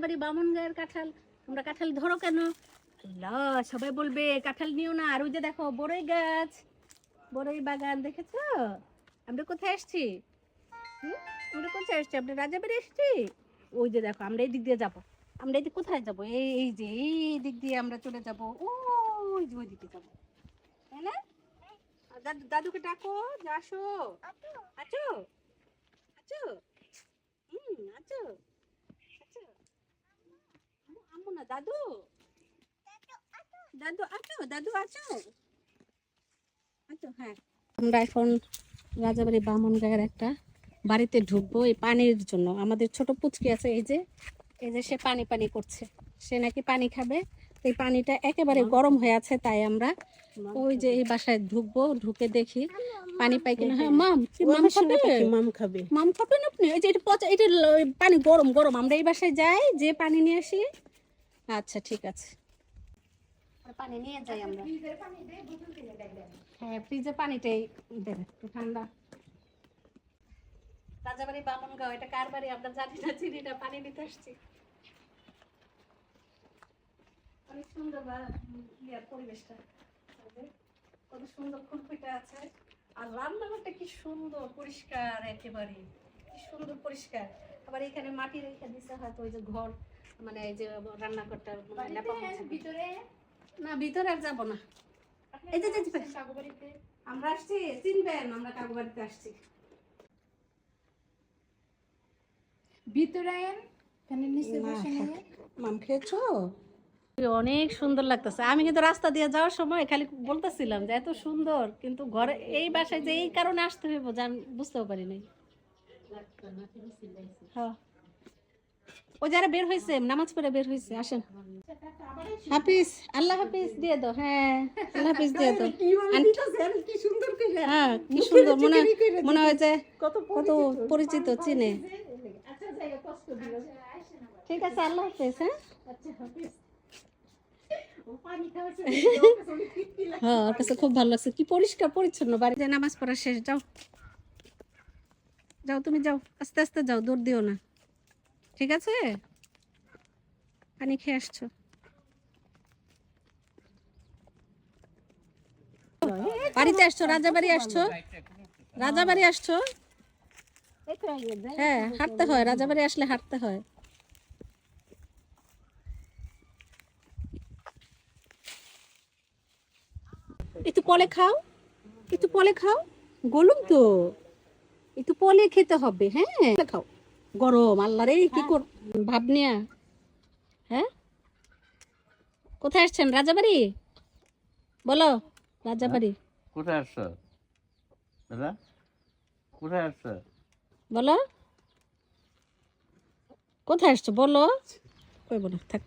রাজাবাড়ি বামুনগাঁয়ের কাঁঠাল। তোমরা কাঁঠাল ধরো কেন? আল্লাহ, সবাই বলবে কাঁঠাল নিও না। আর ওই যে দেখো বড়ই গাছ, বড়ই বাগান, দেখেছো? আমরা কোথায় আসছি? আমরা কোথায় আসছি? আমরা রাজাবাড়ি আসছি। ওই যে দেখো, আমরা এই দিক দিয়ে যাবো। আমরা এই দিক কোথায় যাবো? এই যে এই দিক দিয়ে আমরা চলে যাবো। ওই যে ওই দিকে যাবো, তাই না? দাদুকে ডাকো, যে আসো। আছো আছো, আছো আছো। আম্মু না, দাদু। দাদু আছো, দাদু আছো আছো। হ্যাঁ, আমরা এখন রাজাবাড়ি বামুনগাঁয়ের একটা বাড়িতে ঢুকবো এই পানির জন্য। আমাদের ছোট পুচকি আছে, এই যে সে পানি পানি করছে, সে নাকি পানি খাবে। এই পানিটা একেবারে গরম হয়ে আছে, তাই আমরা ওই যে এই বাসায় ঢুকবো, ঢুকে দেখি পানি পাই কিনা। হ্যাঁ মাম, কি মাম খাবে? মাম খাবে। মাম খাবেন আপনি? এই যে এটা পচা, এটা পানি গরম গরম। আমরা এই বাসায় যাই, যে পানি নিয়ে আসি। আচ্ছা ঠিক আছে, পানি নিয়ে যাই আমরা। হ্যাঁ, ফ্রিজে পানিটাই দেবে, একটু ঠান্ডা। রাজাবাড়ি বামুনগাঁও, এটা কার বাড়ি আমরা জানি না, চিনি না, পানি নিতে আসছি। অনেক সুন্দর পরিবেশটা, কত সুন্দর ফুলফুটে আছে। আর রান্নাঘরটা কি সুন্দর পরিষ্কার, একেবারে কি সুন্দর পরিষ্কার। আবার এখানে মাটি রেখে দিছে, হয়তো ওই যে ঘর, মানে এই যে রান্নাঘরটা ভিতরে না, ভিতরে আর যাবো না। এই যে আমরা আসছি, চিনবেন, আমরা কাকু বাড়িতে আসছি। ভিতরে নিচে বসে নিয়ে মাম খেয়েছো? অনেক সুন্দর লাগতেছে। আমি কিন্তু রাস্তা দিয়ে যাওয়ার সময় খালি বলতেছিলাম যে এত সুন্দর, কিন্তু ঘরে এই বাসায় যে এই কারণে আসতে হইব বুঝতেও পারি নাই। হ্যাঁ, ও যারা বের হয়েছে, নামাজ পড়ে বের হয়েছে, আসেন। হাফিজ, আল্লাহ হাফিজ দিয়ে দাও। হ্যাঁ, আল্লাহ হাফিজ দিয়ে দাও। কি সুন্দর করে। হ্যাঁ, কি সুন্দর, মনে হয় যে কত পরিচিত, চিনে। ঠিক আছে, আল্লাহ হাফিজ। হ্যাঁ, হ্যাঁ, ওর কাছে খুব ভালো লাগছে, কি পরিষ্কার পরিচ্ছন্ন বাড়িতে। নামাজ পড়া শেষ, যাও যাও, তুমি যাও, আস্তে আস্তে যাও, দৌড় দিও না, ঠিক আছে? পানি খেয়ে আসছো? বাড়িতে আসছো, রাজাবাড়ি আসছো, রাজাবাড়ি আসছো। হ্যাঁ, হাঁটতে হয়, রাজাবাড়ি আসলে হাঁটতে হয়। একটু পলে খাও, একটু পলে খাও, গলুম তো, একটু পলে খেতে হবে। হ্যাঁ, খাও, গরম। আল্লাহ রে, কি কর ভাব নিয়া। হ্যাঁ, কোথায় আসছেন? রাজাবাড়ি বলো, রাজাবাড়ি। কোথায় আসছো দাদা? কোথায় আসছো বলো, কোথায় আসছো বলো। কইব না, থাক।